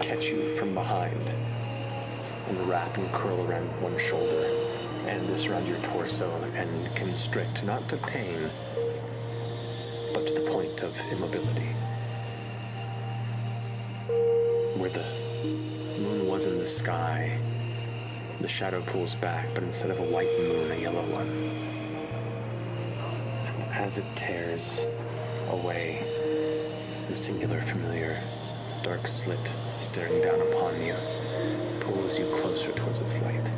catch you from behind and wrap and curl around one shoulder and this around your torso and constrict, not to pain, but to the point of immobility. Where the moon was in the sky, the shadow pulls back, but instead of a white moon, a yellow one. And as it tears away, the singular, familiar, dark slit staring down upon you pulls you closer towards its light.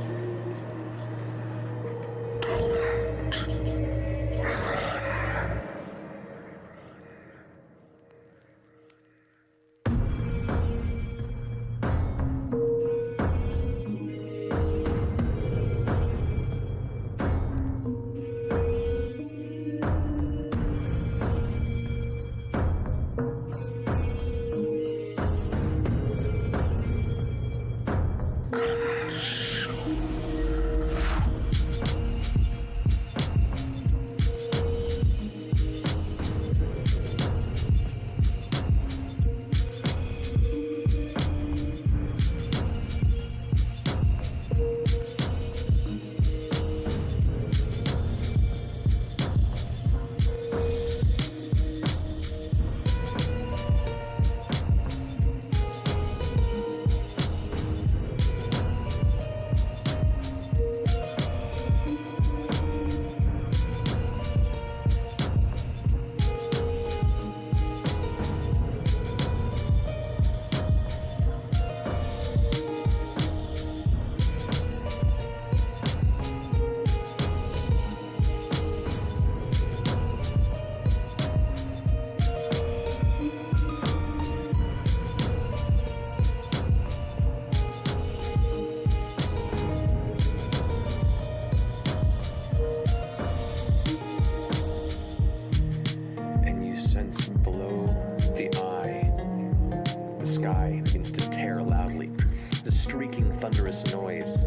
Thunderous noise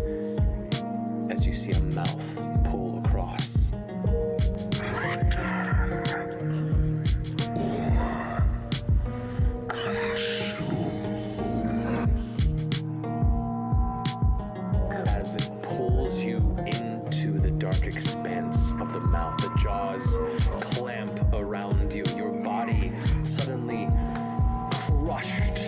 as you see a mouth pull across. As it pulls you into the dark expanse of the mouth, the jaws clamp around you, your body suddenly crushed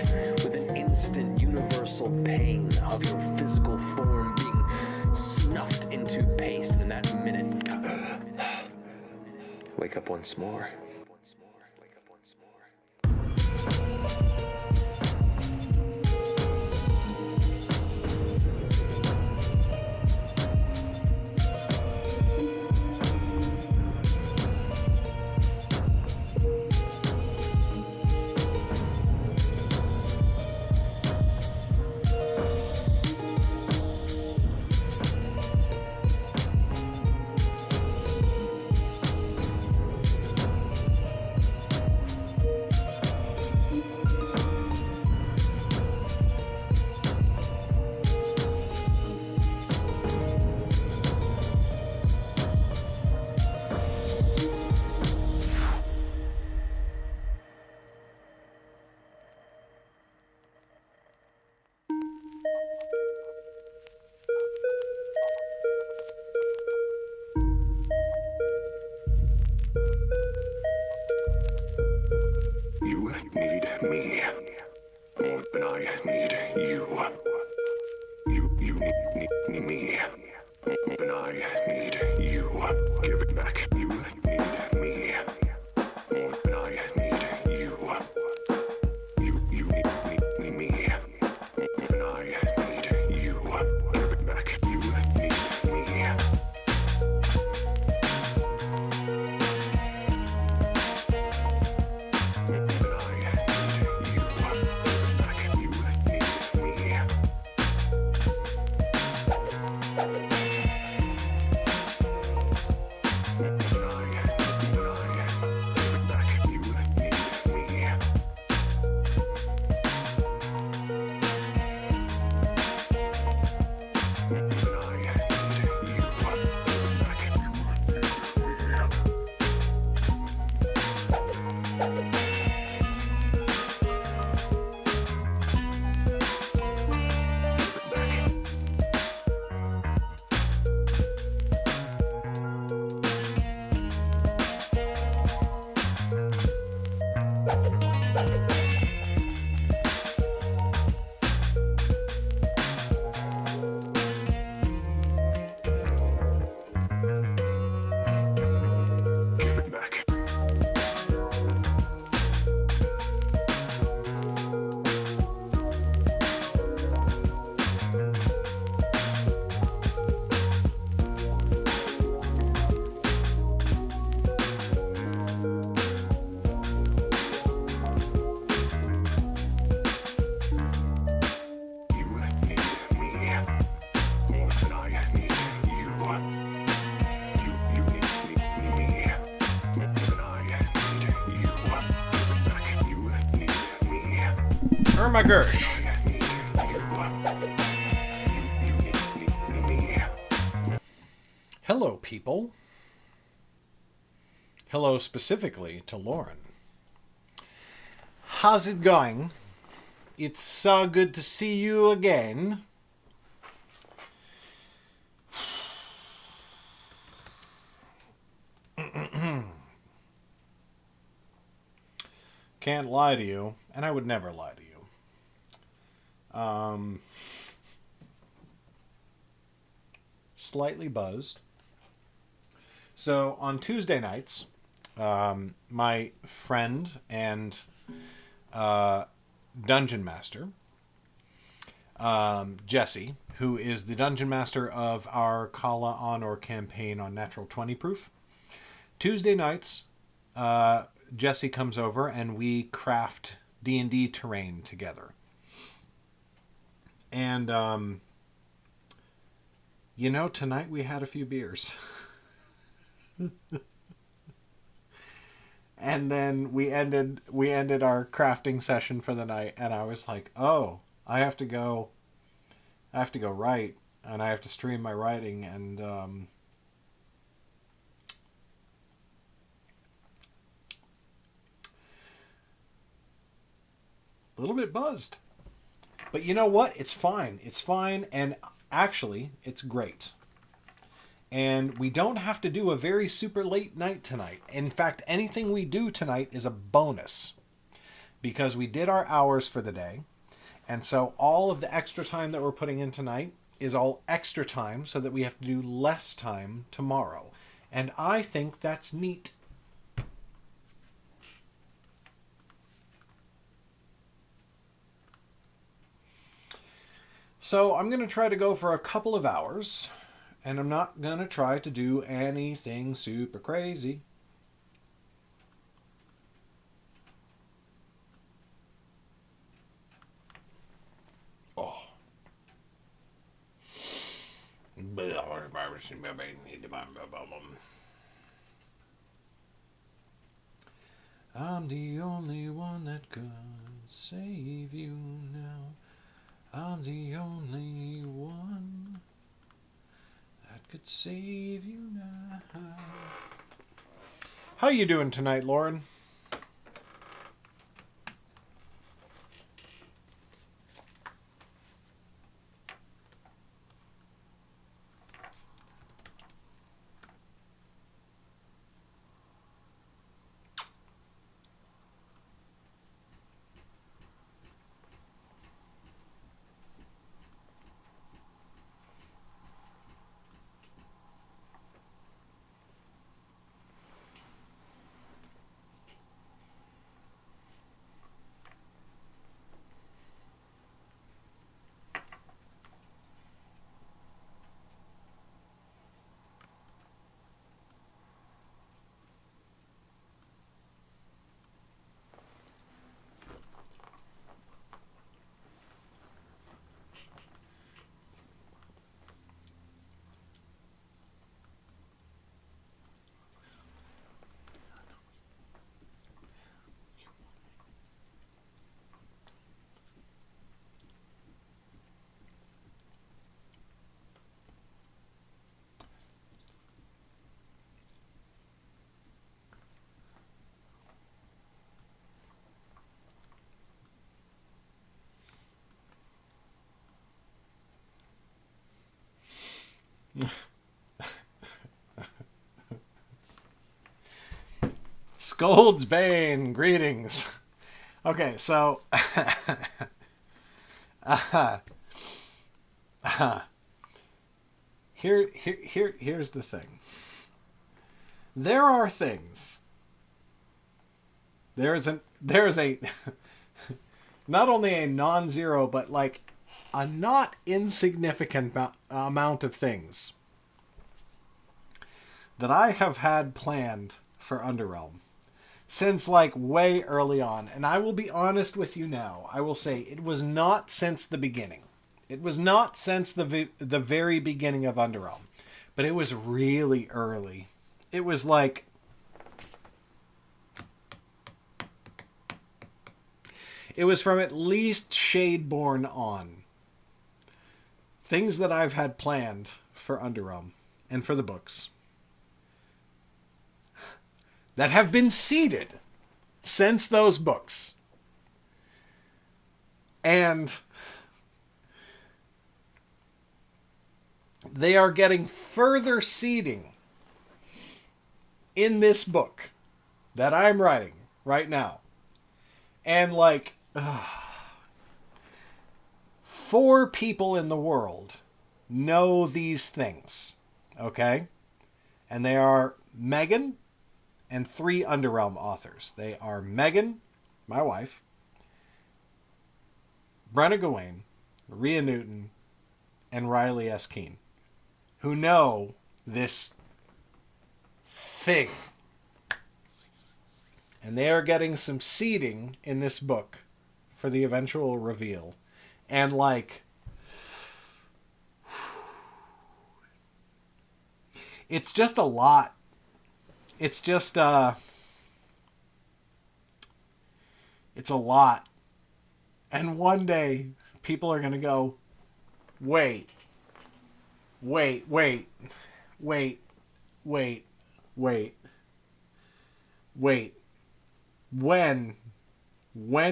with an instant universal pain of your physical form being snuffed into paste. And in that minute, wake up once more. You need me more than I need you. You need me more than I need you. Give it back. You need me more than I need you. You need me more than I need you. Give it back. You need me. my Gersh. Hello, people. Hello specifically to Lauren. How's it going? It's so good to see you again. Can't lie to you, and I would never lie to you. Slightly buzzed. So on Tuesday nights, my friend and dungeon master, Jesse, who is the dungeon master of our Kala Honor campaign on Natural 20 Proof, Tuesday nights, Jesse comes over and we craft D&D terrain together. And, tonight we had a few beers. And then we ended our crafting session for the night, and I was like, oh, I have to go write, and I have to stream my writing, and a little bit buzzed. But you know what? It's fine. It's fine, and actually, it's great. And we don't have to do a very super late night tonight. In fact, anything we do tonight is a bonus. Because we did our hours for the day. And so all of the extra time that we're putting in tonight is all extra time so that we have to do less time tomorrow. And I think that's neat. So I'm going to try to go for a couple of hours. And I'm not going to try to do anything super crazy. Oh. I'm the only one that could save you now. I'm the only one that could save you now. How you doing tonight, Lauren? Scold's Bane, greetings. Okay, so here's the thing. There are things. There's a not only a non-zero, but like a not insignificant amount of things that I have had planned for Underrealm since like way early on. And I will be honest with you now. I will say it was not since the beginning. It was not since the very beginning of Underrealm. But it was really early. It was like... It was from at least Shadeborn on. Things that I've had planned for Underrealm and for the books that have been seeded since those books. And they are getting further seeding in this book that I'm writing right now. And like, 4 people in the world know these things. Okay? And they are Megan and 3 Underrealm authors. They are Megan, my wife, Brenna Gawain, Maria Newton, and Riley S. Keene, who know this thing. And they are getting some seeding in this book for the eventual reveal. And like, it's just a lot. It's just, it's a lot. And one day, people are going to go, wait. When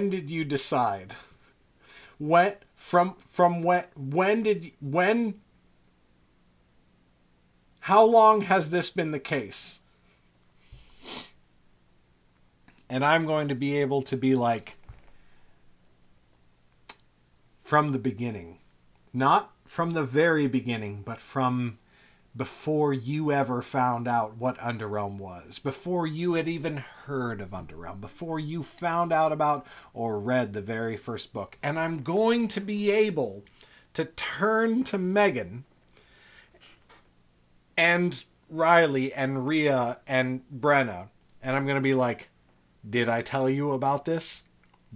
did you decide? When how long has this been the case? And I'm going to be able to be like, from the beginning. Not from the very beginning, but from before you ever found out what Underrealm was. Before you had even heard of Underrealm. Before you found out about or read the very first book. And I'm going to be able to turn to Megan and Riley and Rhea and Brenna. And I'm going to be like, did I tell you about this?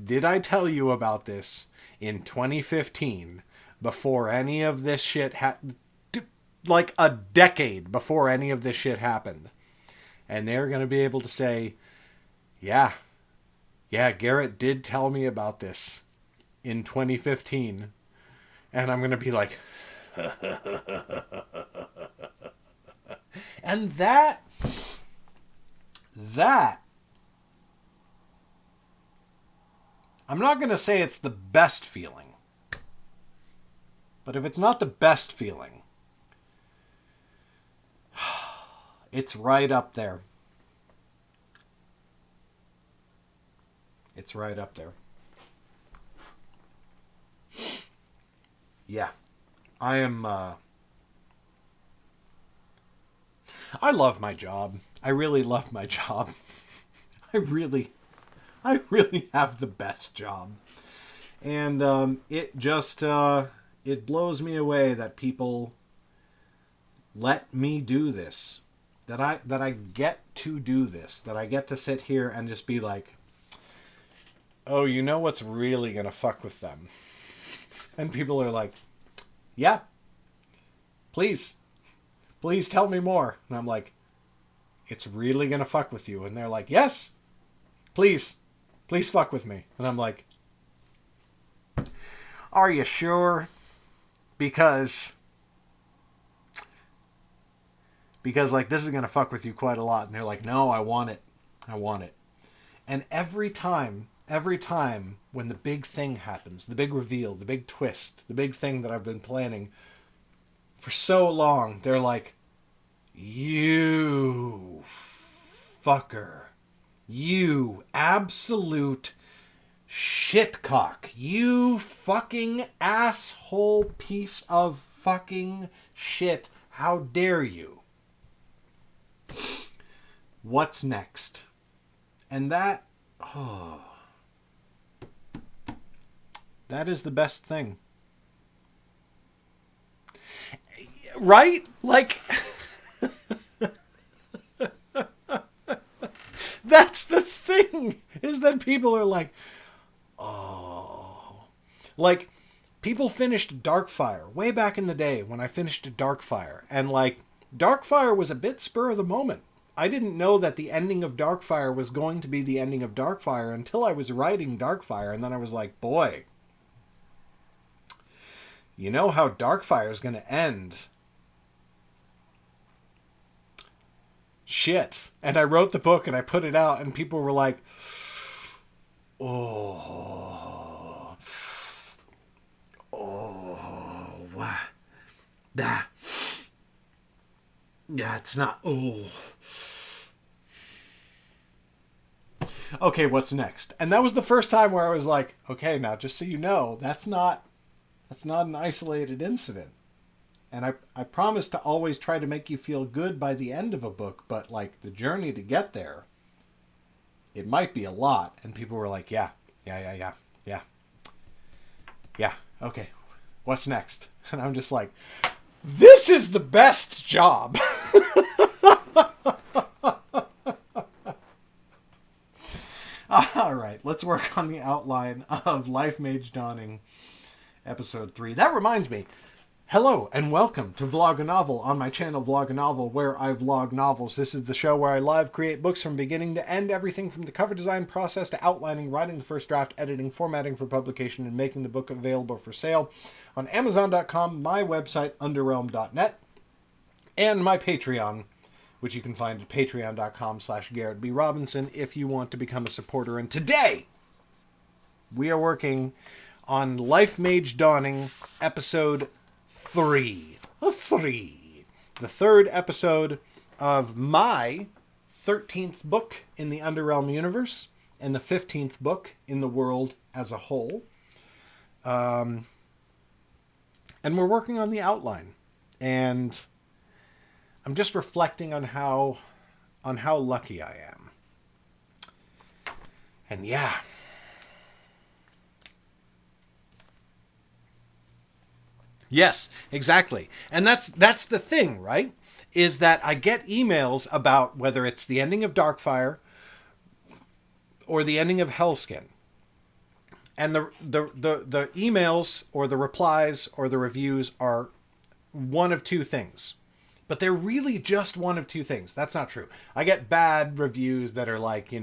Did I tell you about this in 2015 before any of this shit happened? Like a decade before any of this shit happened. And they're going to be able to say, yeah, Garrett did tell me about this in 2015. And I'm going to be like, and that, I'm not going to say it's the best feeling. But if it's not the best feeling, it's right up there. It's right up there. Yeah. I am, I love my job. I really love my job. I really have the best job. And it just, it blows me away that people let me do this. That I get to do this. That I get to sit here and just be like, oh, you know what's really going to fuck with them? And people are like, yeah, please tell me more. And I'm like, it's really going to fuck with you. And they're like, yes, please fuck with me. And I'm like, are you sure? Because like, this is going to fuck with you quite a lot. And they're like, no, I want it. And every time when the big thing happens, the big reveal, the big twist, the big thing that I've been planning for so long, they're like, you fucker, you absolute shitcock, you fucking asshole piece of fucking shit, how dare you? What's next? And that, that is the best thing. Right? Like, that's the thing, is that people are like, oh. Like, people finished Darkfire way back in the day when I finished Darkfire. And, like, Darkfire was a bit spur of the moment. I didn't know that the ending of Darkfire was going to be the ending of Darkfire until I was writing Darkfire, and then I was like, boy, you know how Darkfire is going to end. Shit. And I wrote the book and I put it out, and people were like, oh, wow. Yeah, it's not, okay, what's next? And that was the first time where I was like, okay, now just so you know, that's not an isolated incident. And I promise to always try to make you feel good by the end of a book, but like the journey to get there, it might be a lot. And people were like, yeah, okay, what's next? And I'm just like, this is the best job. All right, let's work on the outline of Lifemage Dawning, Episode 3. That reminds me, hello and welcome to Vlog a Novel on my channel Vlog a Novel, where I vlog novels. This is the show where I live create books from beginning to end, everything from the cover design process to outlining, writing the first draft, editing, formatting for publication, and making the book available for sale on Amazon.com, my website, underrealm.net, and my Patreon, which you can find at patreon.com/Garrett B. Robinson if you want to become a supporter. And today, we are working on Lifemage Dawning, Episode 3. The third episode of my 13th book in the Underrealm universe, and the 15th book in the world as a whole. And we're working on the outline. And I'm just reflecting on how lucky I am. And yeah. Yes, exactly. And that's the thing, right? Is that I get emails about whether it's the ending of Darkfire or the ending of Hellskin. And the emails or the replies or the reviews are one of two things. But they're really just one of two things. That's not true. I get bad reviews that are like,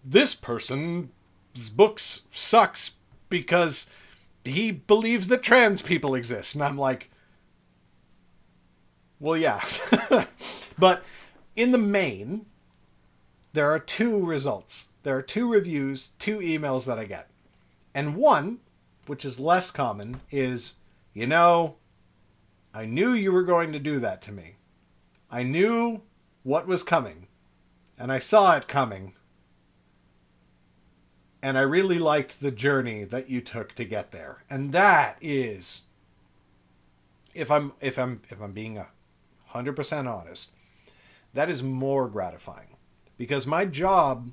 this person's books sucks because he believes that trans people exist. And I'm like, well, yeah. But in the main, there are two results. There are two reviews, two emails that I get. And one, which is less common, is, I knew you were going to do that to me. I knew what was coming. And I saw it coming. And I really liked the journey that you took to get there. And that is, if I'm being 100% honest, that is more gratifying. Because my job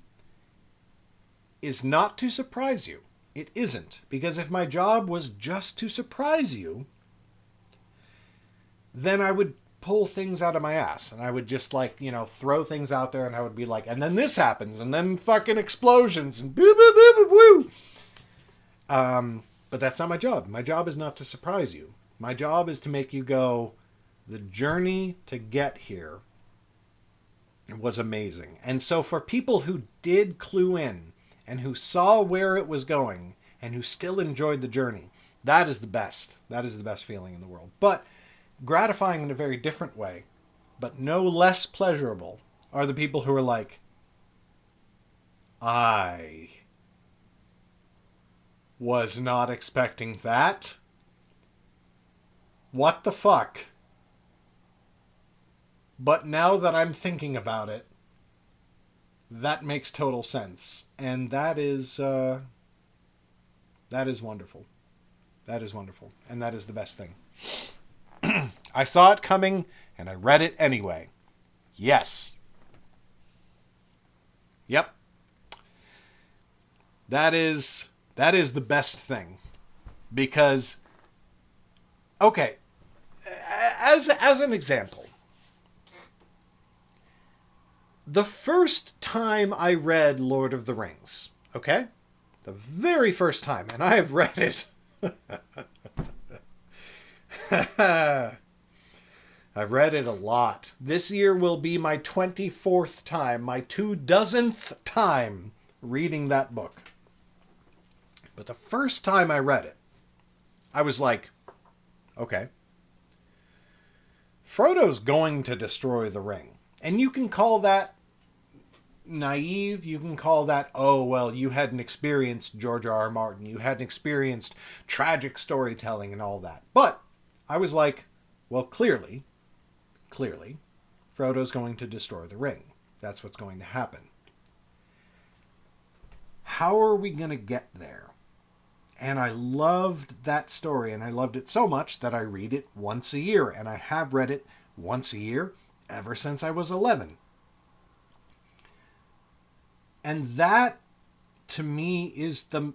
is not to surprise you. It isn't. Because if my job was just to surprise you, then I would pull things out of my ass. And I would just throw things out there, and I would be like, and then this happens, and then fucking explosions, and boo boo boo boo boo. But that's not my job. My job is not to surprise you. My job is to make you go, the journey to get here was amazing. And so for people who did clue in, and who saw where it was going, and who still enjoyed the journey, that is the best. That is the best feeling in the world. But gratifying in a very different way, but no less pleasurable, are the people who are like, I was not expecting that. What the fuck? But now that I'm thinking about it, that makes total sense. And that is wonderful. That is wonderful. And that is the best thing. I saw it coming, and I read it anyway. Yes. Yep. That is the best thing. Because, okay, as an example, the first time I read Lord of the Rings, okay? The very first time, and I have read it. I've read it a lot. This year will be my 24th time, my 2,000th time reading that book. But the first time I read it, I was like, okay, Frodo's going to destroy the ring. And you can call that naive. You can call that, oh, well, you hadn't experienced George R.R. Martin. You hadn't experienced tragic storytelling and all that. But I was like, well, clearly, Frodo's going to destroy the ring. That's what's going to happen. How are we going to get there? And I loved that story, and I loved it so much that I read it once a year, and I have read it once a year ever since I was 11. And that, to me, is the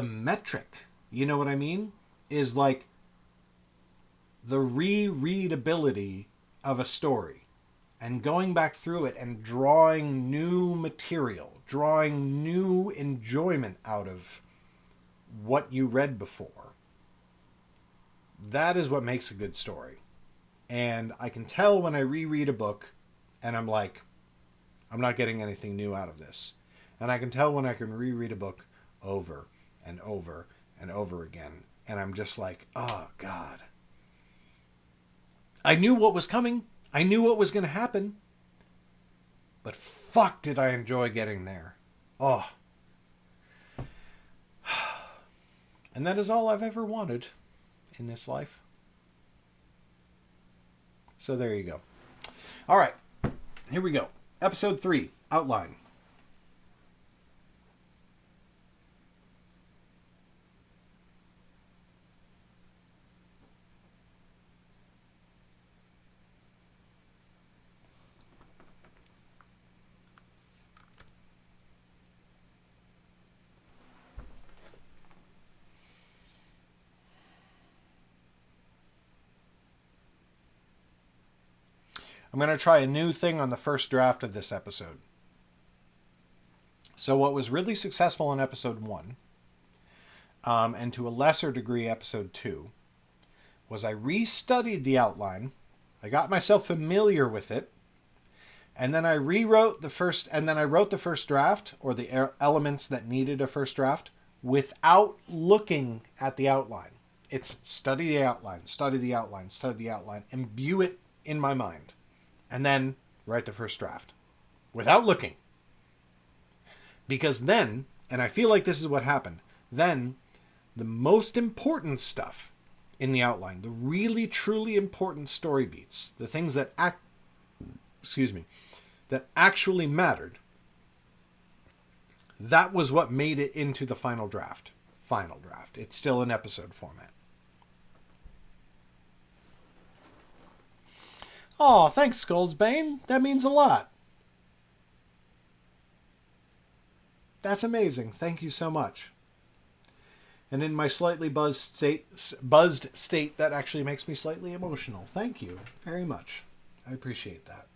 metric. You know what I mean? Is like the rereadability of a story, and going back through it and drawing new material, drawing new enjoyment out of what you read before. That is what makes a good story. And I can tell when I reread a book and I'm like, I'm not getting anything new out of this. And I can tell when I can reread a book over and over and over again. And I'm just like, oh, God. I knew what was coming. I knew what was going to happen. But fuck, did I enjoy getting there. Oh. And that is all I've ever wanted in this life. So there you go. All right. Here we go. Episode 3. Outline. I'm going to try a new thing on the first draft of this episode. So what was really successful in episode 1, and to a lesser degree episode 2, was I restudied the outline, I got myself familiar with it, and then I rewrote the first, and then I wrote the first draft, or the elements that needed a first draft, without looking at the outline. It's study the outline, study the outline, study the outline, imbue it in my mind. And then write the first draft without looking. Because then, and I feel like this is what happened, then the most important stuff in the outline, the really truly important story beats, the things that that actually mattered, that was what made it into the final draft. Final draft. It's still in episode format. Oh, thanks, Scoldsbane. That means a lot. That's amazing. Thank you so much. And in my slightly buzzed state, that actually makes me slightly emotional. Thank you very much. I appreciate that.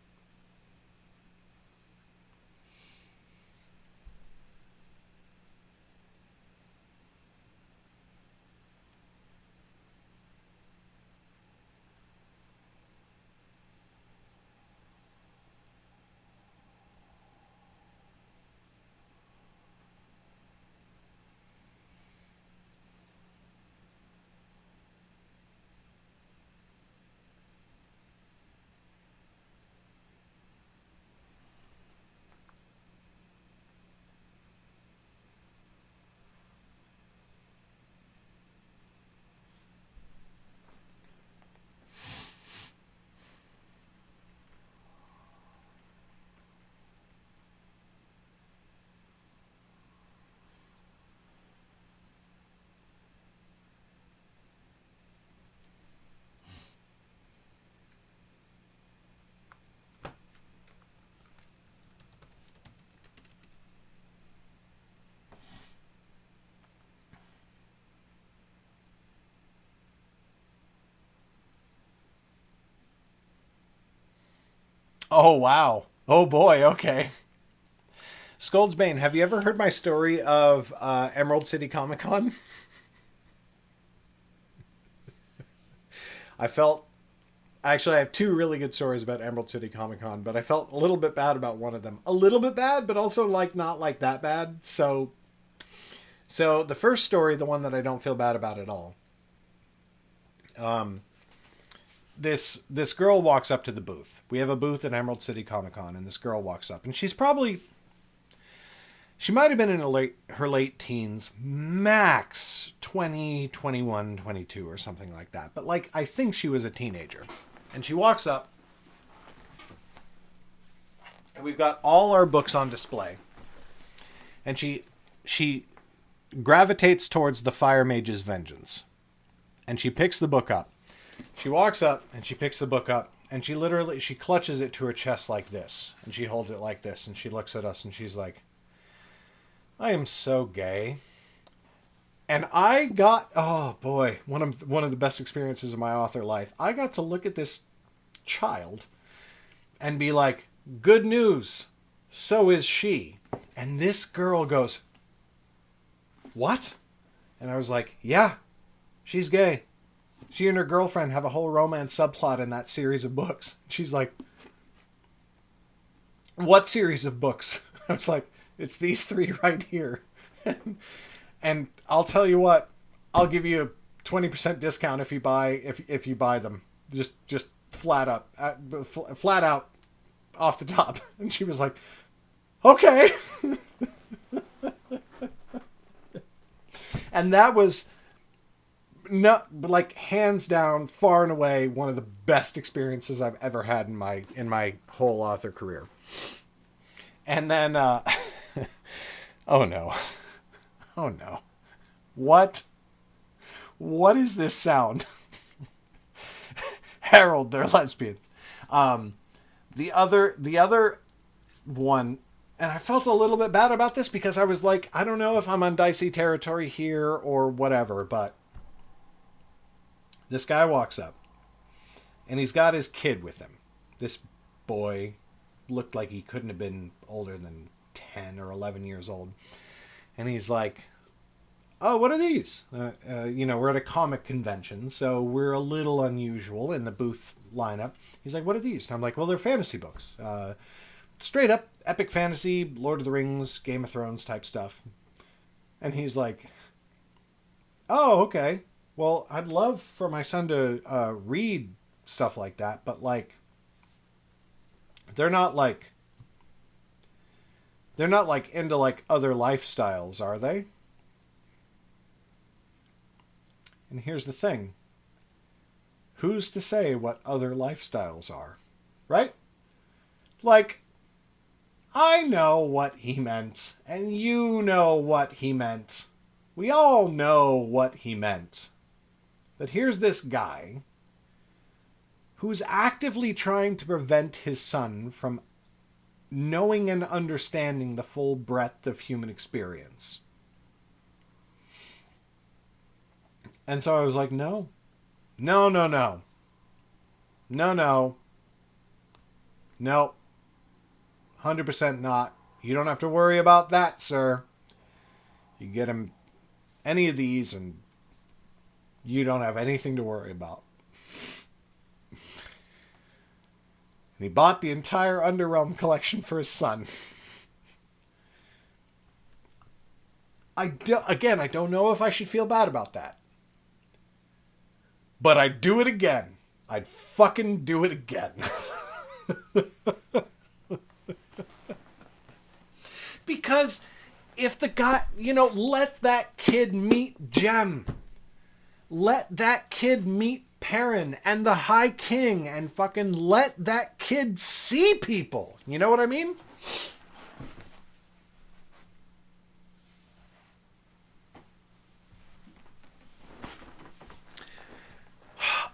Oh, wow. Oh, boy. Okay. Scoldsbane, have you ever heard my story of Emerald City Comic Con? I felt Actually, I have two really good stories about Emerald City Comic Con, but I felt a little bit bad about one of them. A little bit bad, but also like not like that bad. So the first story, the one that I don't feel bad about at all. This girl walks up to the booth. We have a booth at Emerald City Comic Con, and this girl walks up, and she might have been in her late teens, max 20, 21, 22 or something like that. But like, I think she was a teenager. And she walks up, and we've got all our books on display. And she gravitates towards the Fire Mage's Vengeance. And she picks the book up. She walks up, and she picks the book up, and she clutches it to her chest like this. And she holds it like this, and she looks at us, and she's like, I am so gay. And I got, oh boy, one of the best experiences of my author life. I got to look at this child and be like, good news, so is she. And this girl goes, what? And I was like, yeah, she's gay. She and her girlfriend have a whole romance subplot in that series of books. She's like, what series of books? I was like, it's these three right here. And I'll tell you what, I'll give you a 20% discount if you buy them. Just flat out off the top. And she was like, okay. And that was not like hands down, far and away, one of the best experiences I've ever had in my whole author career. And then, oh no. Oh no. What is this sound? Harold, they're lesbians. The other one, and I felt a little bit bad about this because I was like, I don't know if I'm on dicey territory here or whatever, but this guy walks up and he's got his kid with him. This boy looked like he couldn't have been older than 10 or 11 years old. And he's like, oh, what are these? We're at a comic convention, so we're a little unusual in the booth lineup. He's like, what are these? And I'm like, well, they're fantasy books. Straight up epic fantasy, Lord of the Rings, Game of Thrones type stuff. And he's like, oh, okay. Well, I'd love for my son to read stuff like that, but like, they're not like into like other lifestyles, are they? And here's the thing. Who's to say what other lifestyles are? Right? Like, I know what he meant, and you know what he meant. We all know what he meant. But here's this guy who's actively trying to prevent his son from knowing and understanding the full breadth of human experience. And so I was like, no. 100% not. You don't have to worry about that, sir. You get him any of these and you don't have anything to worry about. And he bought the entire Underrealm collection for his son. I don't know if I should feel bad about that. But I'd do it again. I'd fucking do it again. Because if the guy, let that kid meet Jem. Let that kid meet Perrin and the High King and fucking let that kid see people. You know what I mean?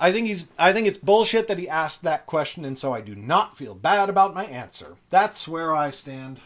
I think it's bullshit that he asked that question, and so I do not feel bad about my answer. That's where I stand.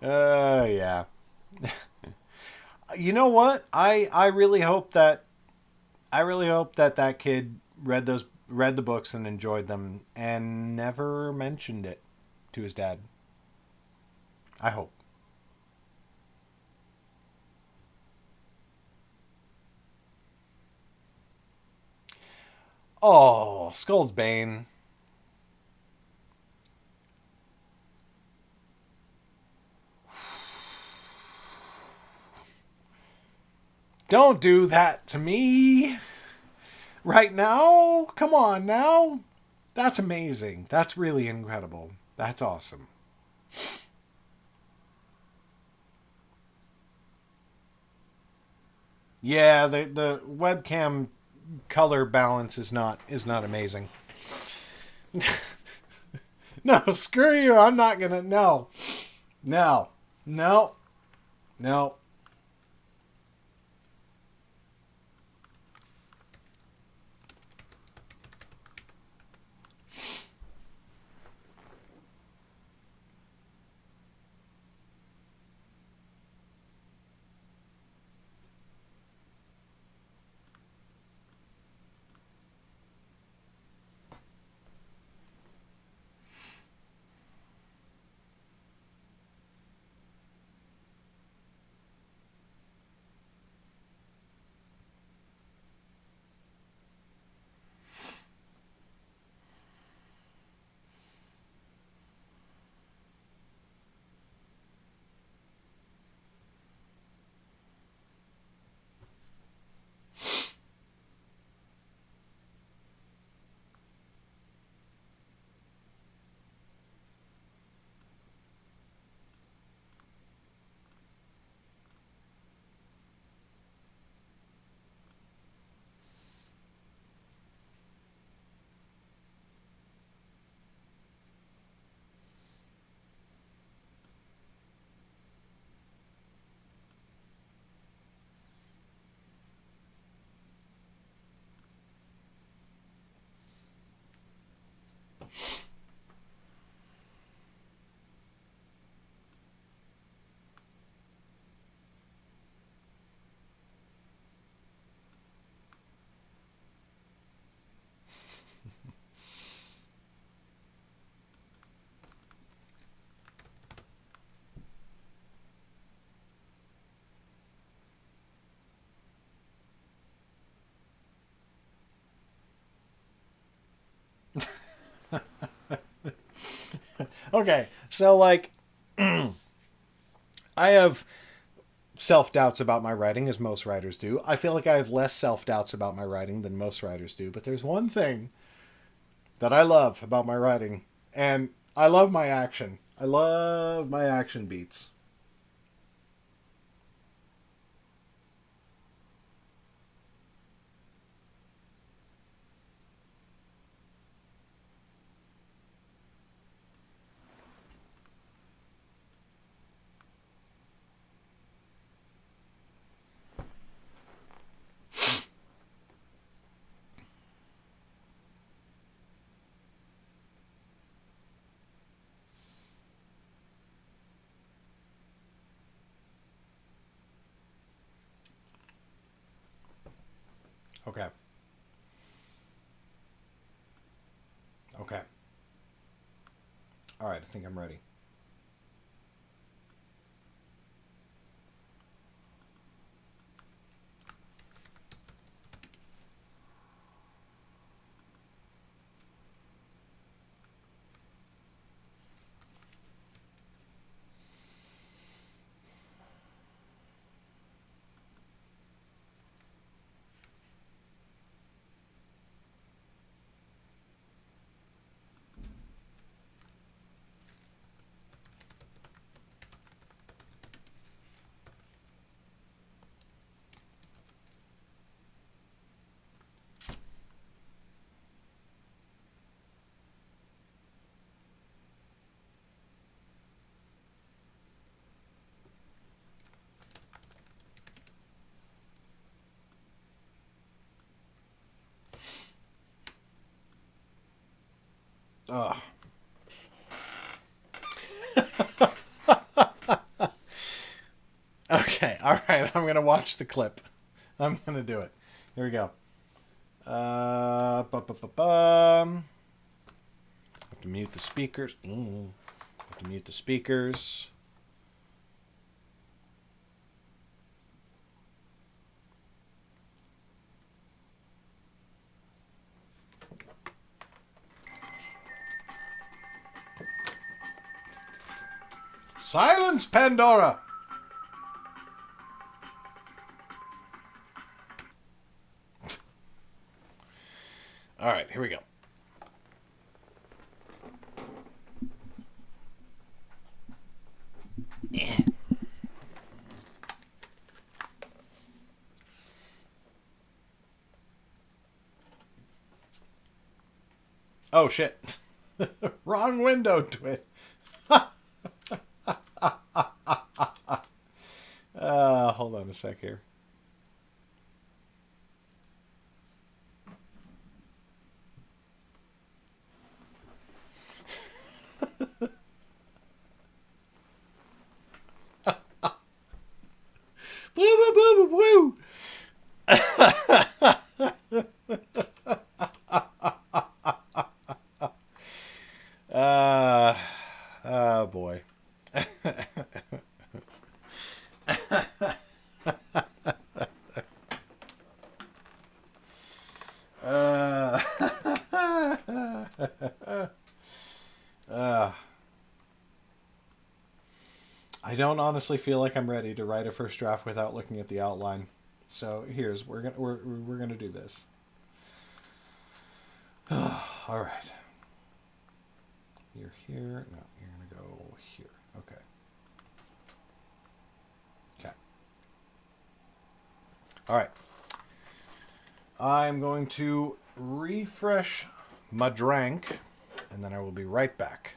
Yeah. You know what? I really hope that that kid read the books and enjoyed them and never mentioned it to his dad. I hope. Oh, Skull's Bane. Don't do that to me right now. Come on now. That's amazing. That's really incredible. That's awesome. Yeah, the webcam color balance is not amazing. No, screw you. I'm not gonna. No, no, no, no. Okay, so like, I have self doubts about my writing, as most writers do. I feel like I have less self doubts about my writing than most writers do. But there's one thing that I love about my writing, and I love my action. I love my action beats. Okay. Okay. All right. I think I'm ready. Ugh. Okay, all right. I'm gonna watch the clip. I'm gonna do it. Here we go. Have to mute the speakers. Have to mute the speakers. Silence, Pandora! All right, here we go. Oh, shit. Wrong window, Twit. Hold on a sec here. Boo, boo, boo, boo, boo. Oh boy. I don't honestly feel like I'm ready to write a first draft without looking at the outline. So we're gonna do this. All right. You're here. No, you're gonna go here. Okay. Okay. All right. I'm going to refresh my drink, and then I will be right back.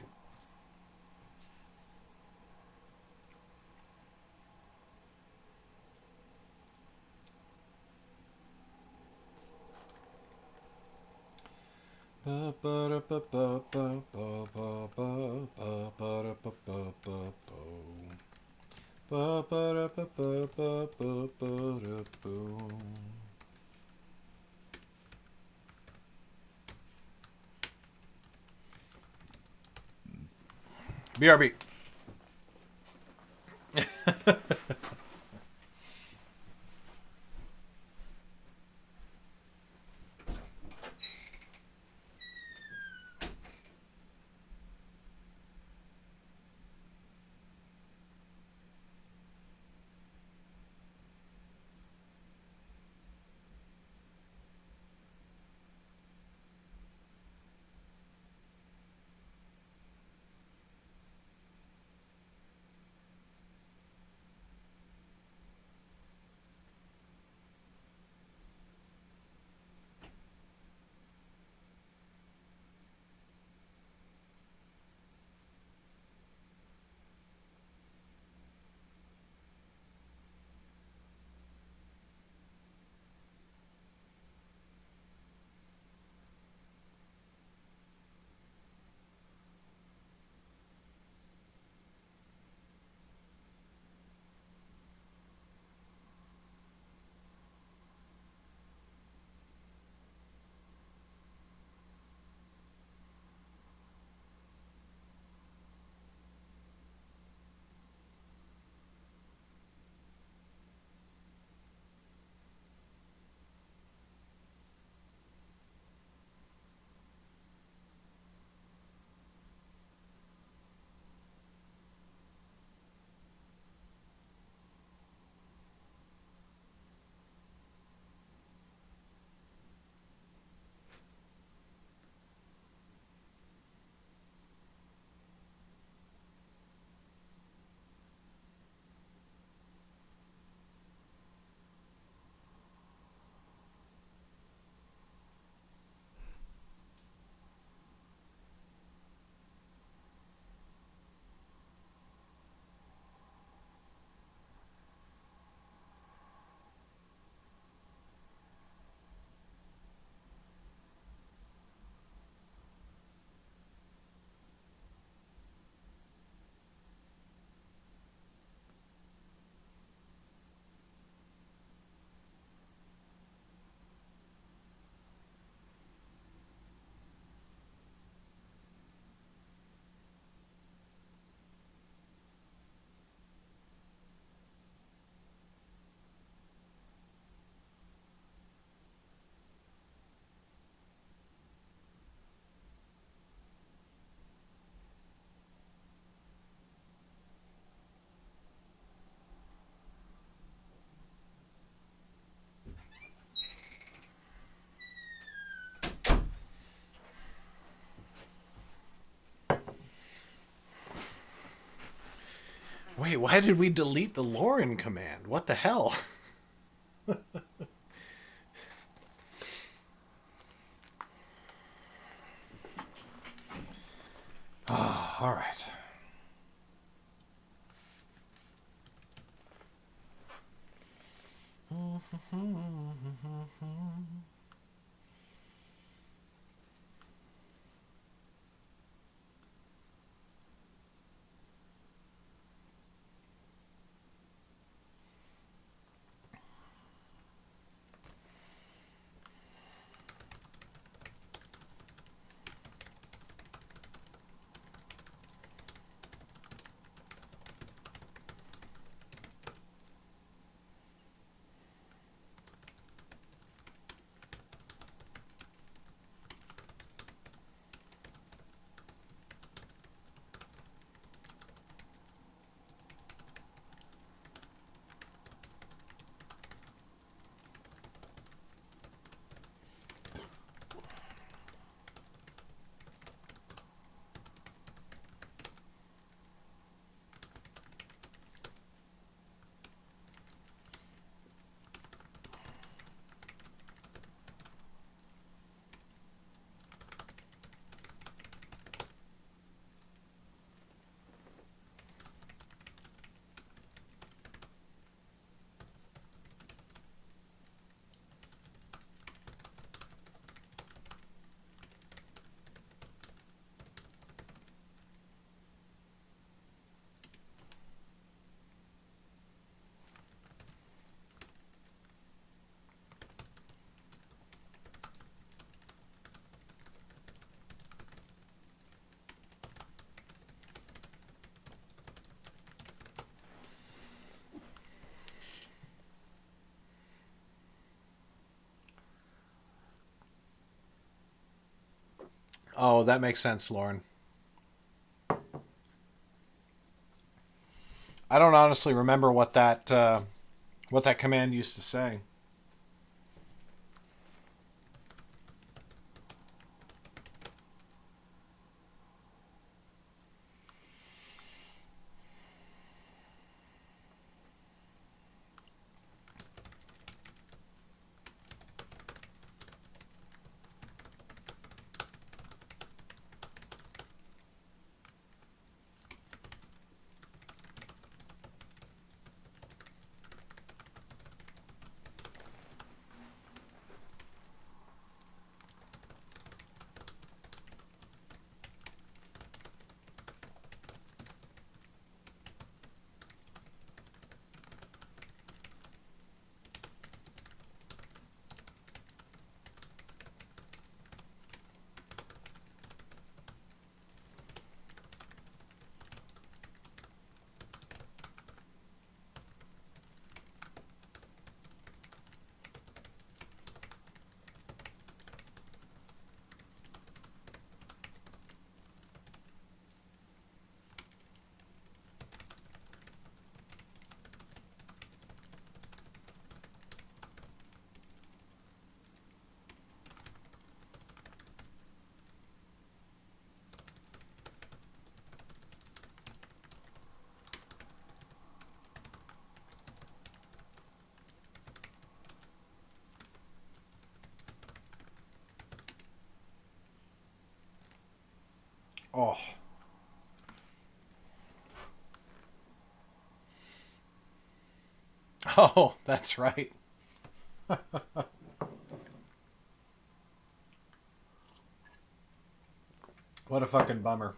BRB. Wait, why did we delete the Lauren command? What the hell? Oh, all right. Oh, that makes sense, Lauren. I don't honestly remember what that command used to say. Oh. Oh, that's right. What a fucking bummer.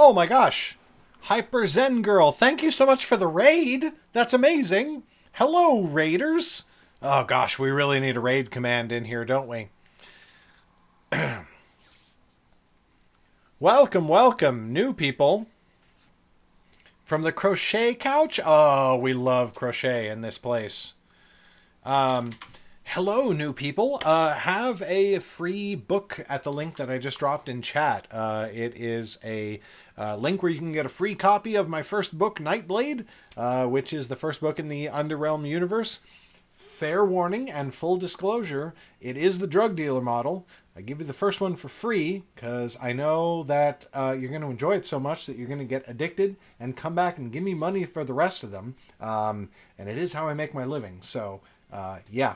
Oh my gosh. Hyper Zen Girl, thank you so much for the raid. That's amazing. Hello, raiders. Oh gosh, we really need a raid command in here, don't we? Welcome, welcome, new people. From the crochet couch? Oh, we love crochet in this place. Hello, new people. Have a free book at the link that I just dropped in chat. It is a link where you can get a free copy of my first book, Nightblade, which is the first book in the Underrealm universe. Fair warning and full disclosure, it is the drug dealer model. I give you the first one for free because I know that you're going to enjoy it so much that you're going to get addicted and come back and give me money for the rest of them. And it is how I make my living. So, yeah.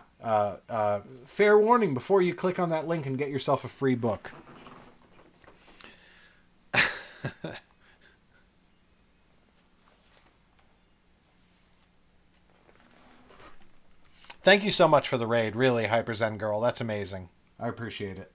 Fair warning before you click on that link and get yourself a free book. Thank you so much for the raid, really, Hyper Zen Girl. That's amazing. I appreciate it.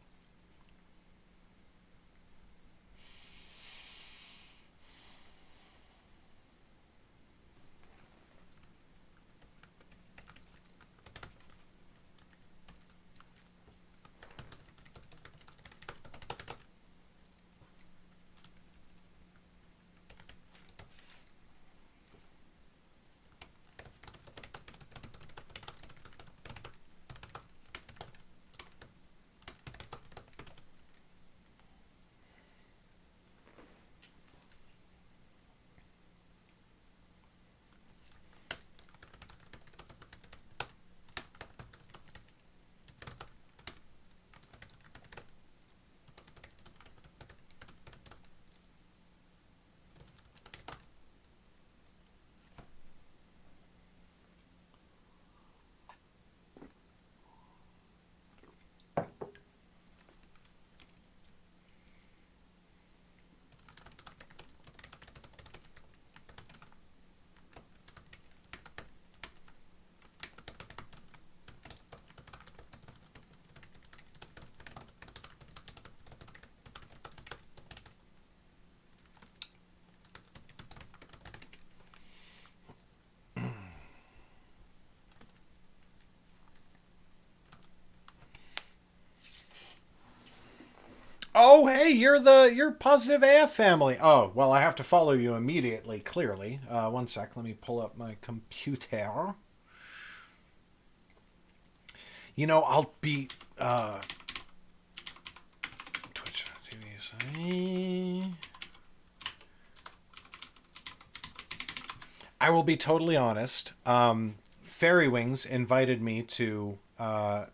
Oh, hey, you're Positive AF family. Oh, well, I have to follow you immediately, clearly. One sec, let me pull up my computer. You know, I'll be Twitch TV. I will be totally honest. Fairy Wings invited me to the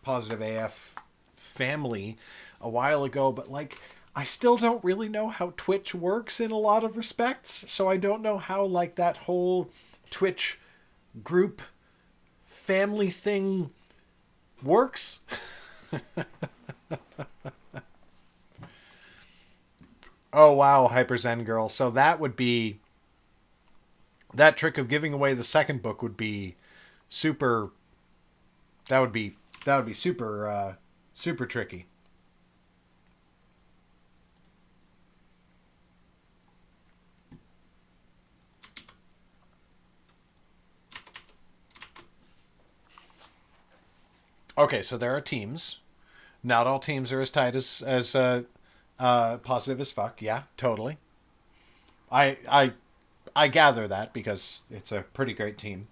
Positive AF family a while ago, but like I still don't really know how Twitch works in a lot of respects, so I don't know how like that whole Twitch group family thing works. Oh wow, Hyper Zen Girl. So that would be that trick of giving away the second book would be super that would be super super tricky. Okay, so there are teams. Not all teams are as tight as Positive as fuck. Yeah, totally. I gather that because it's a pretty great team.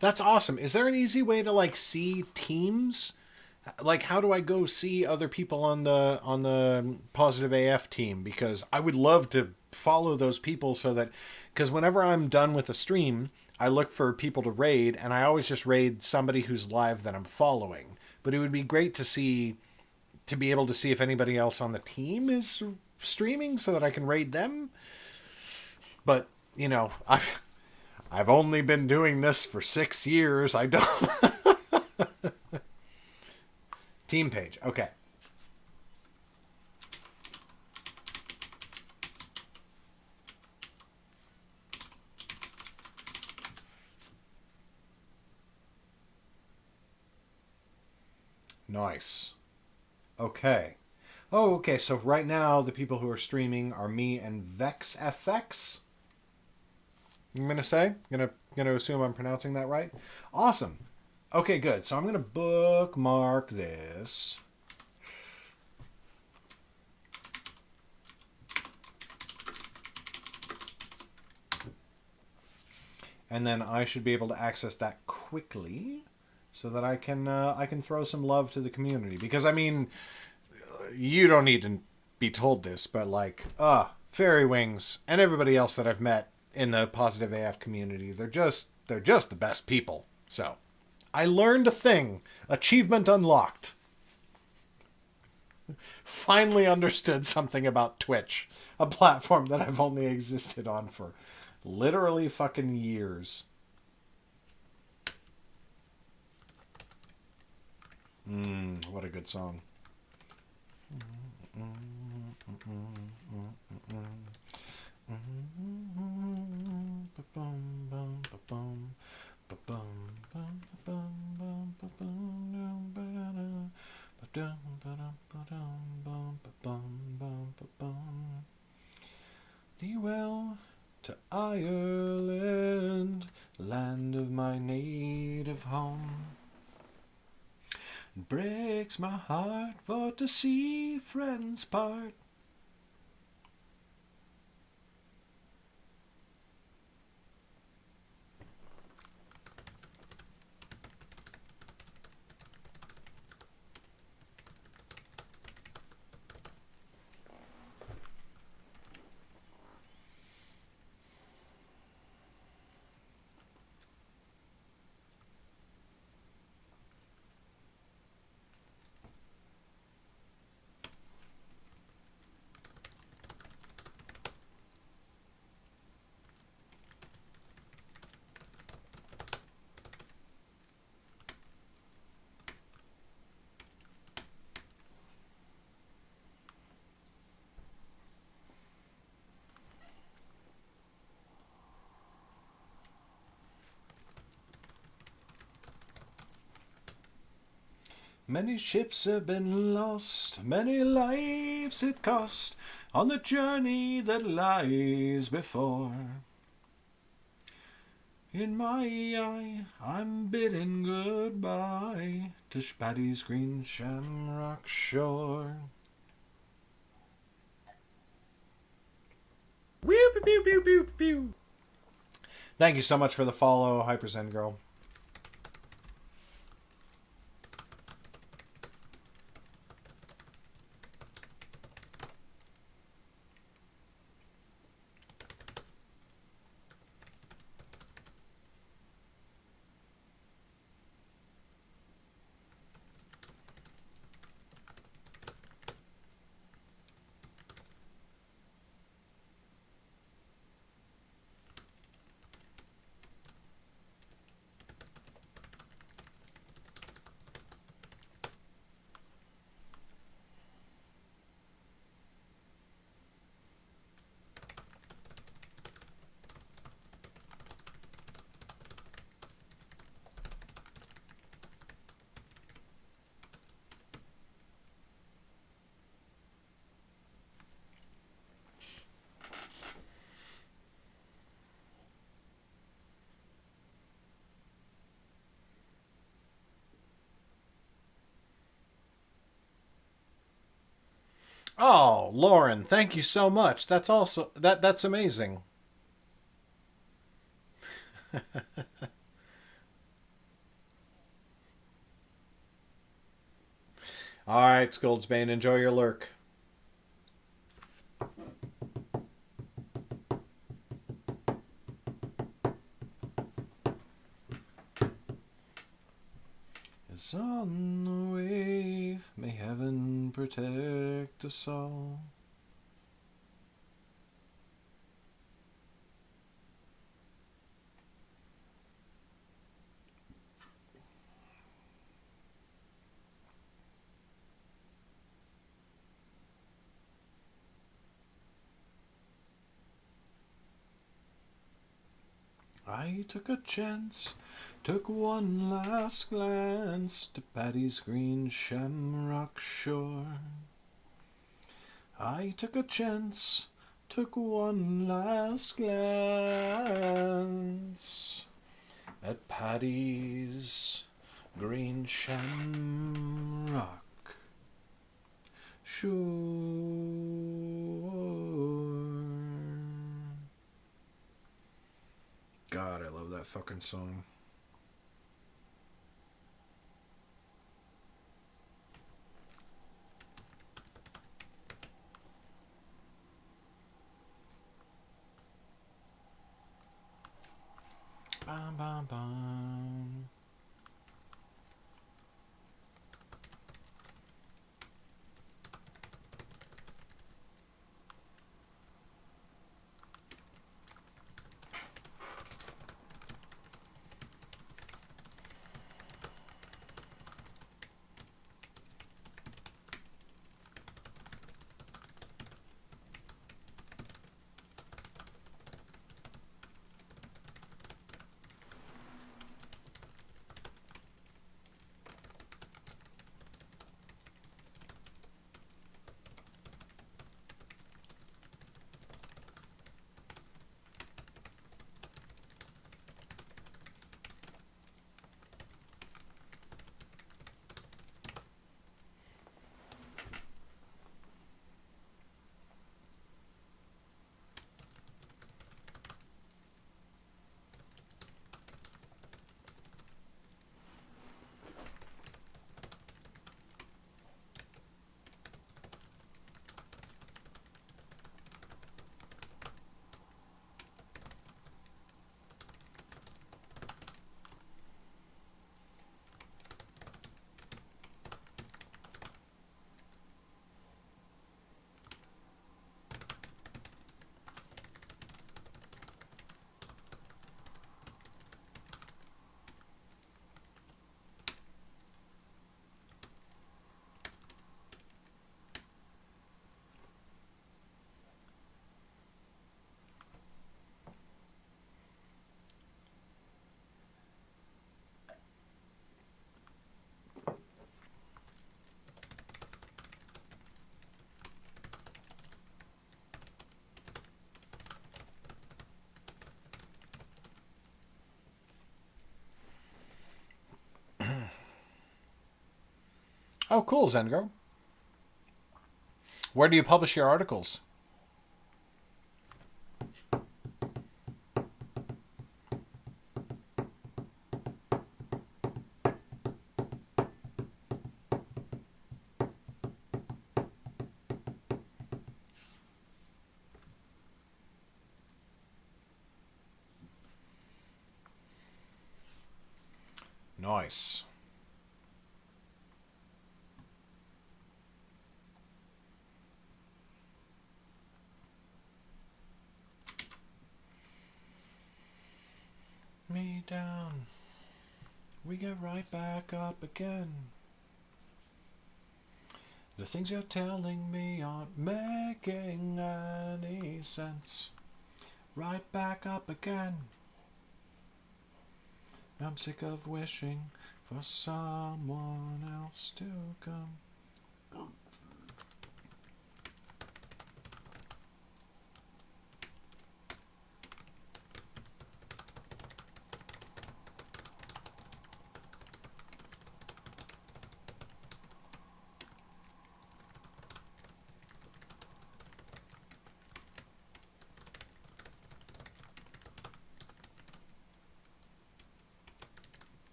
That's awesome. Is there an easy way to like see teams? Like, how do I go see other people on the Positive AF team? Because I would love to follow those people so that, because whenever I'm done with a stream, I look for people to raid, and I always just raid somebody who's live that I'm following. But it would be great to see, to be able to see if anybody else on the team is streaming so that I can raid them. But you know, I've only been doing this for 6 years. I don't. Team page. Okay. Nice. Okay. Oh, okay. So right now the people who are streaming are me and VexFX. I'm gonna assume I'm pronouncing that right. Awesome. Okay, good. So I'm gonna bookmark this. And then I should be able to access that quickly so that I can throw some love to the community. Because I mean, you don't need to be told this, but like, Fairy Wings and everybody else that I've met in the Positive AF community, they're just the best people. So I learned a thing. Achievement unlocked. Finally understood something about Twitch, a platform that I've only existed on for literally fucking years. What a good song. Thee well to Ireland, land of my native home. It breaks my heart for to see friends part. Many ships have been lost, many lives it cost, on the journey that lies before. In my eye, I'm bidding goodbye to Paddy's green shamrock shore. Pew, pew, pew, pew, pew. Thank you so much for the follow, Hyper Zen Girl. Oh, Lauren, thank you so much. That's amazing. All right, Scoldsbane, enjoy your lurk. It's on the wave. May heaven protect us all. I took a chance, took one last glance to Paddy's green shamrock shore. I took a chance, took one last glance at Paddy's green shamrock shore. God, I love that fucking song. Bam, bam, bam. Oh, cool, Zengro. Where do you publish your articles? Nice. Me down. We get right back up again. The things you're telling me aren't making any sense. Right back up again. I'm sick of wishing for someone else to come.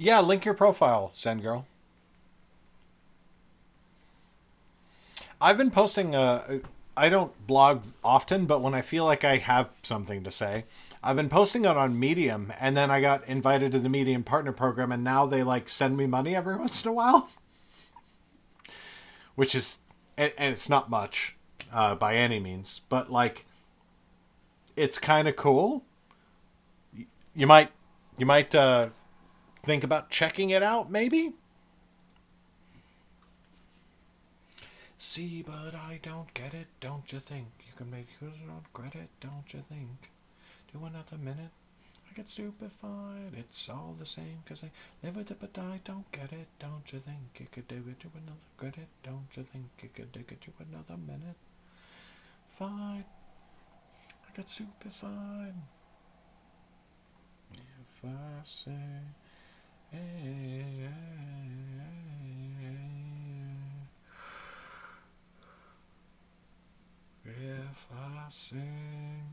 Yeah, link your profile, Sand Girl. I've been posting. I don't blog often, but when I feel like I have something to say, I've been posting it on Medium, and then I got invited to the Medium Partner Program, and now they like send me money every once in a while, which is, and it's not much by any means, but like, it's kind of cool. You might, you might think about checking it out, maybe. See, but I don't get it, don't you think? You can make good on credit, don't you think? Do another minute, I get stupefied. It's all the same, 'cause I live with it, but I don't get it, don't you think? You could do it to another credit, don't you think? You could dig it to another minute. Fine, I get stupefied. If I say, hey, if I sing,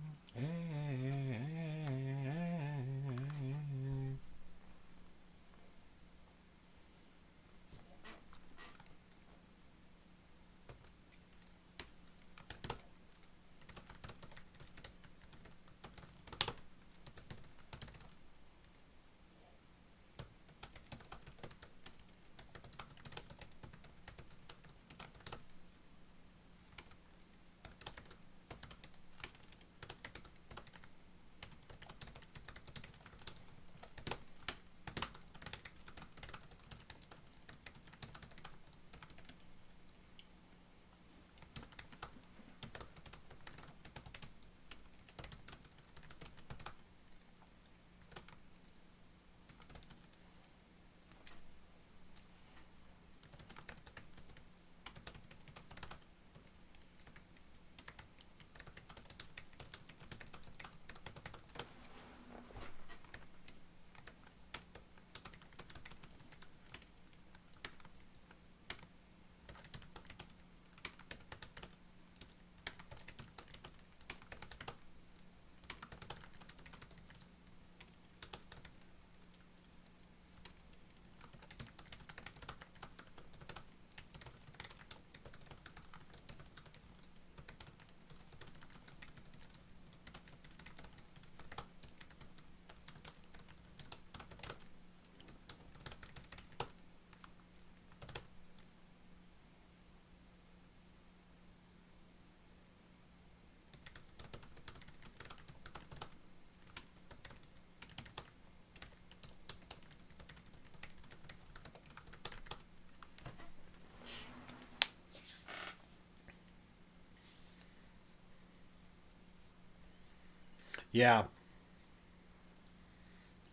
yeah,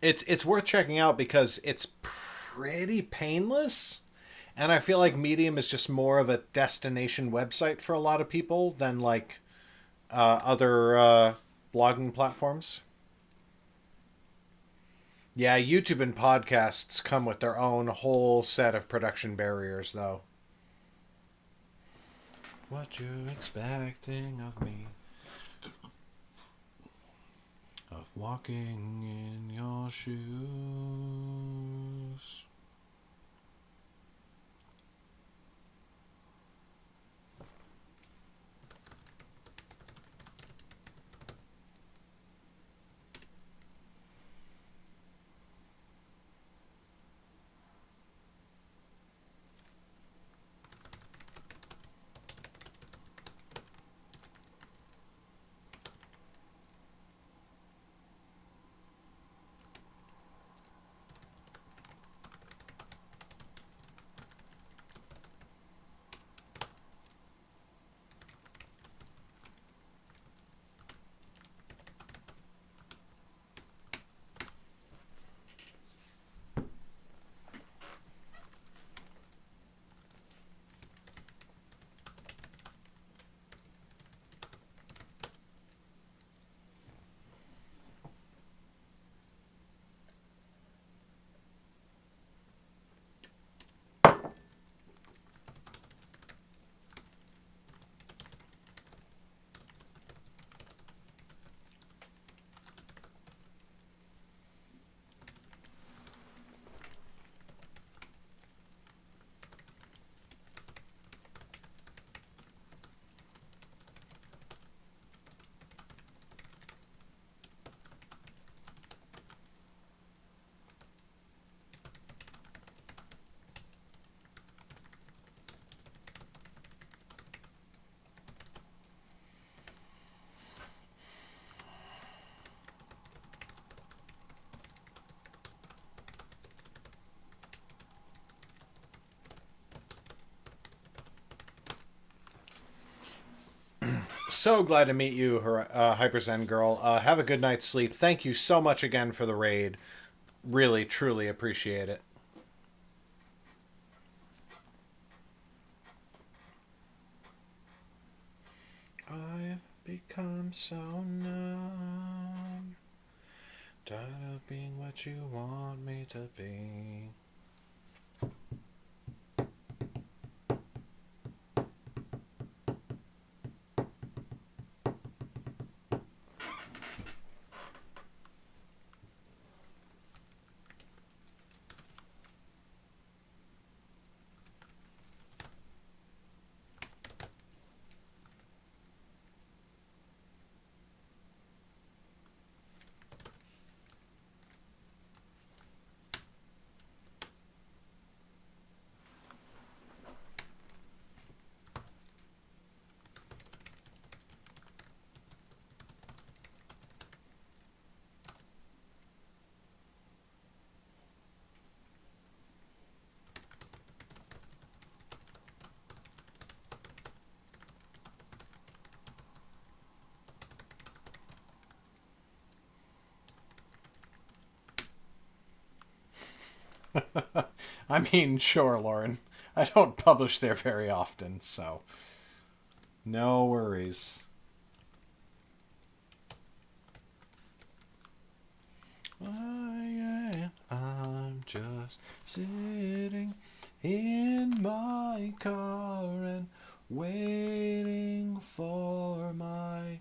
it's worth checking out because it's pretty painless, and I feel like Medium is just more of a destination website for a lot of people than like other blogging platforms. Yeah, YouTube and podcasts come with their own whole set of production barriers, though. What you expecting of me? Of walking in your shoes. So glad to meet you, Hyper Zen Girl. Have a good night's sleep. Thank you so much again for the raid. Really, truly appreciate it. I've become so numb, tired of being what you want me to be. I mean, sure, Lauren. I don't publish there very often, so no worries. I'm just sitting in my car and waiting for my...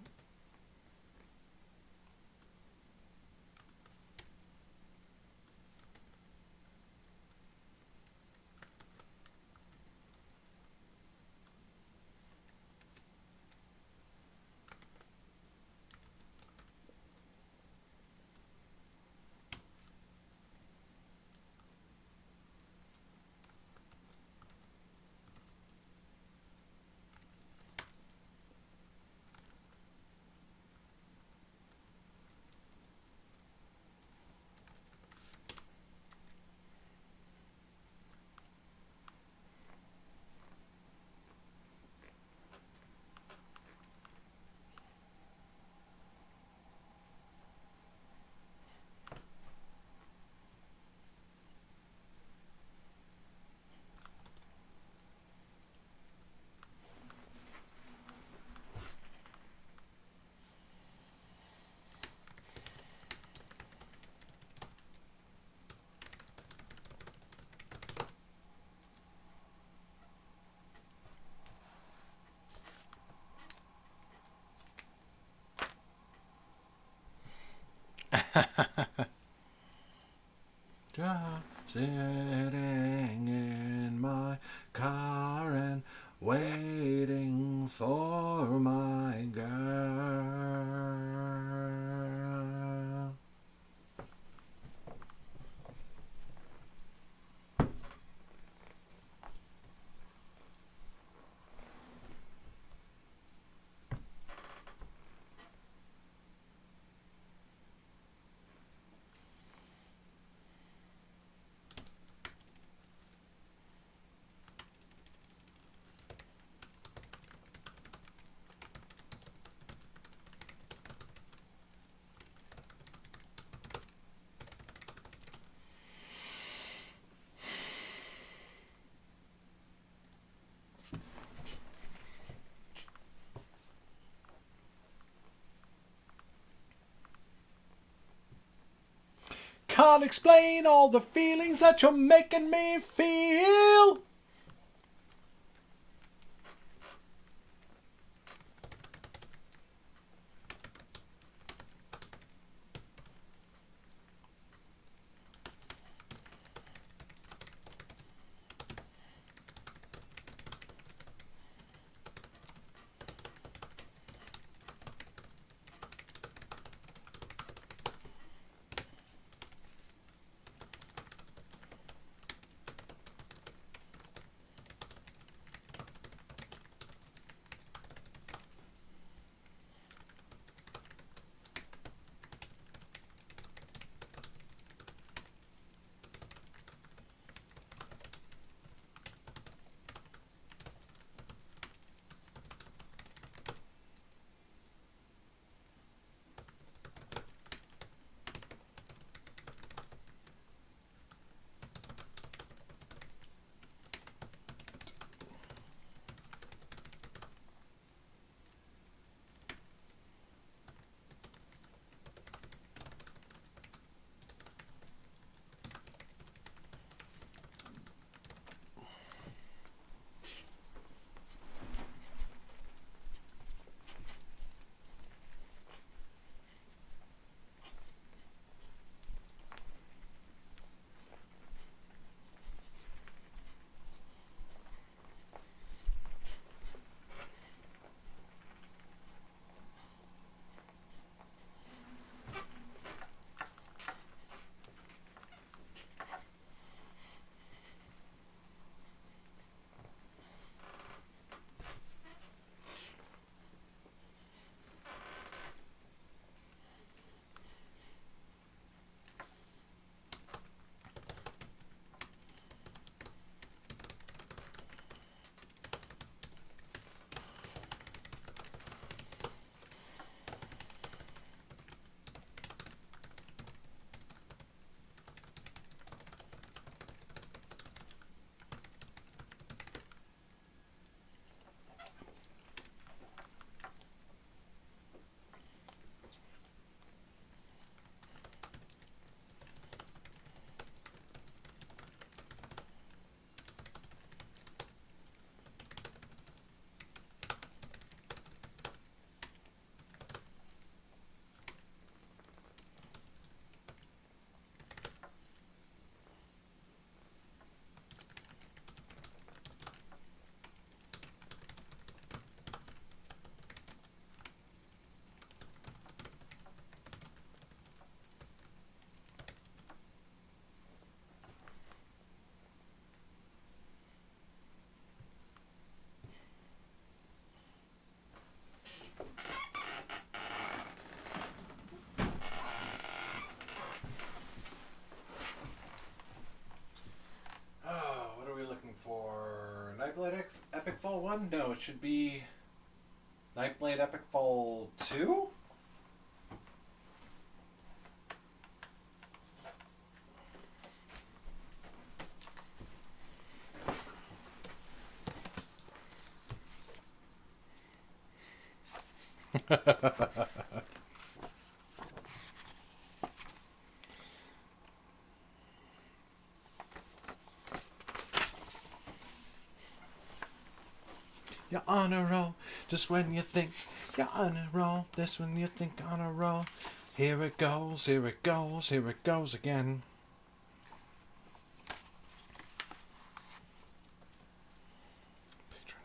Just sitting in my car and waiting for my girl. Can't explain all the feelings that you're making me feel. No, it should be Nightblade Epic Fall 2? You're on a roll, just when you think you're on a roll, just when you think on a roll. Here it goes, here it goes, here it goes again. Patron.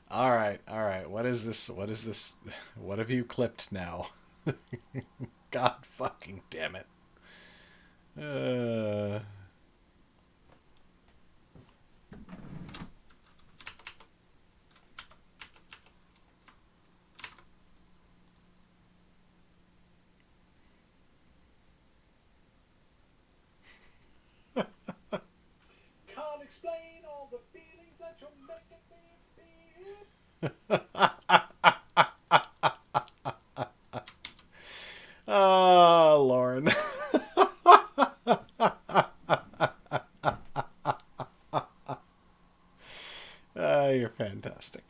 All right, all right. What is this? What is this? What have you clipped now? God fucking damn it. Can't explain all the feelings that you're making me feel. Oh, Lauren. You're fantastic.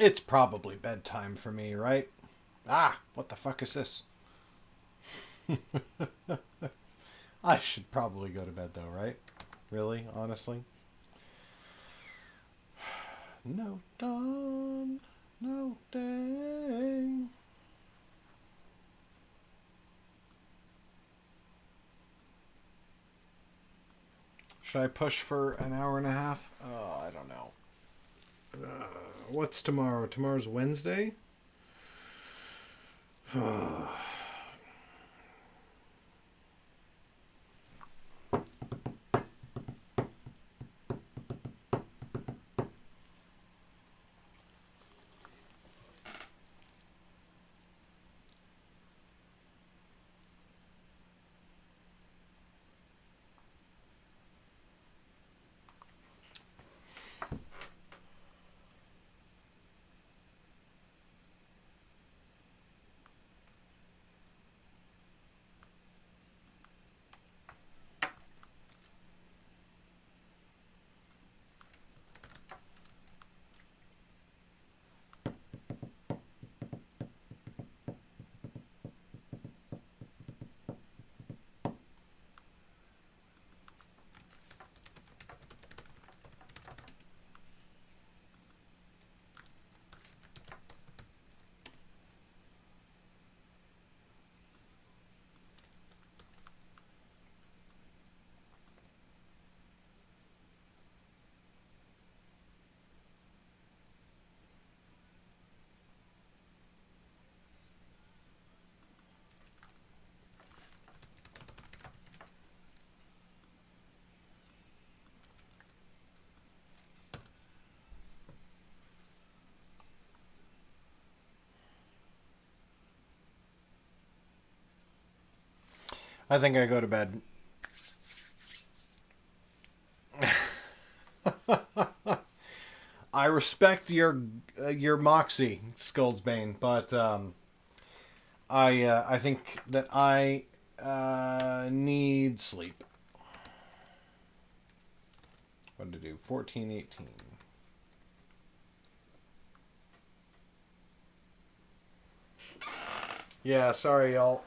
It's probably bedtime for me, right? Ah, what the fuck is this? I should probably go to bed though, right? Really? Honestly? No dawn, no day. Should I push for an hour and a half? I don't know. What's tomorrow? Tomorrow's Wednesday? I think I go to bed. I respect your moxie, Scoldsbane, but I think that I need sleep. What did I do? 14, 18. Yeah, sorry, y'all.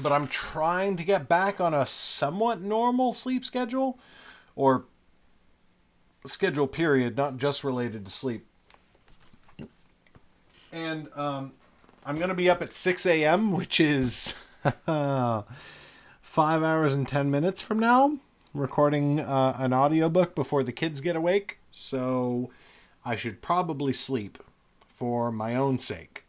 But I'm trying to get back on a somewhat normal sleep schedule, or schedule period, not just related to sleep. And I'm going to be up at 6 a.m., which is 5 hours and 10 minutes from now, recording an audiobook before the kids get awake. So I should probably sleep for my own sake.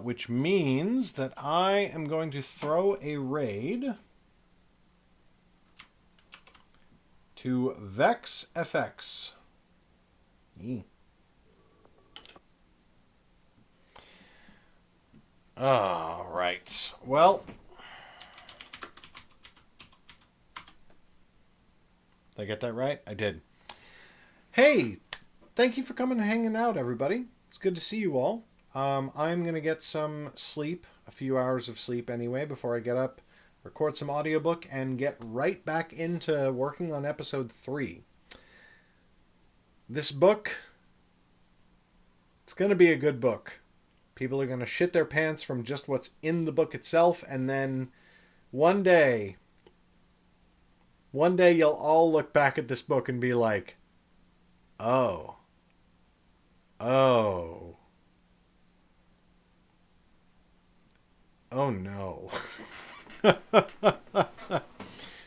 Which means that I am going to throw a raid to Vex FX. All right. Well, did I get that right? I did. Hey, thank you for coming and hanging out, everybody. It's good to see you all. I'm going to get some sleep, a few hours of sleep anyway, before I get up, record some audiobook, and get right back into working on episode 3. This book, it's going to be a good book. People are going to shit their pants from just what's in the book itself, and then one day you'll all look back at this book and be like, oh, oh no.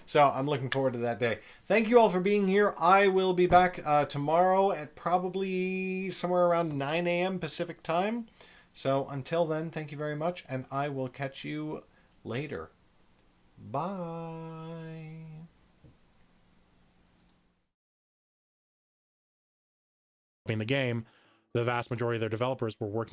So I'm looking forward to that day. Thank you all for being here. I will be back tomorrow at probably somewhere around 9 a.m. Pacific time. So until then, thank you very much, and I will catch you later. Bye. The game, the vast majority of their developers were working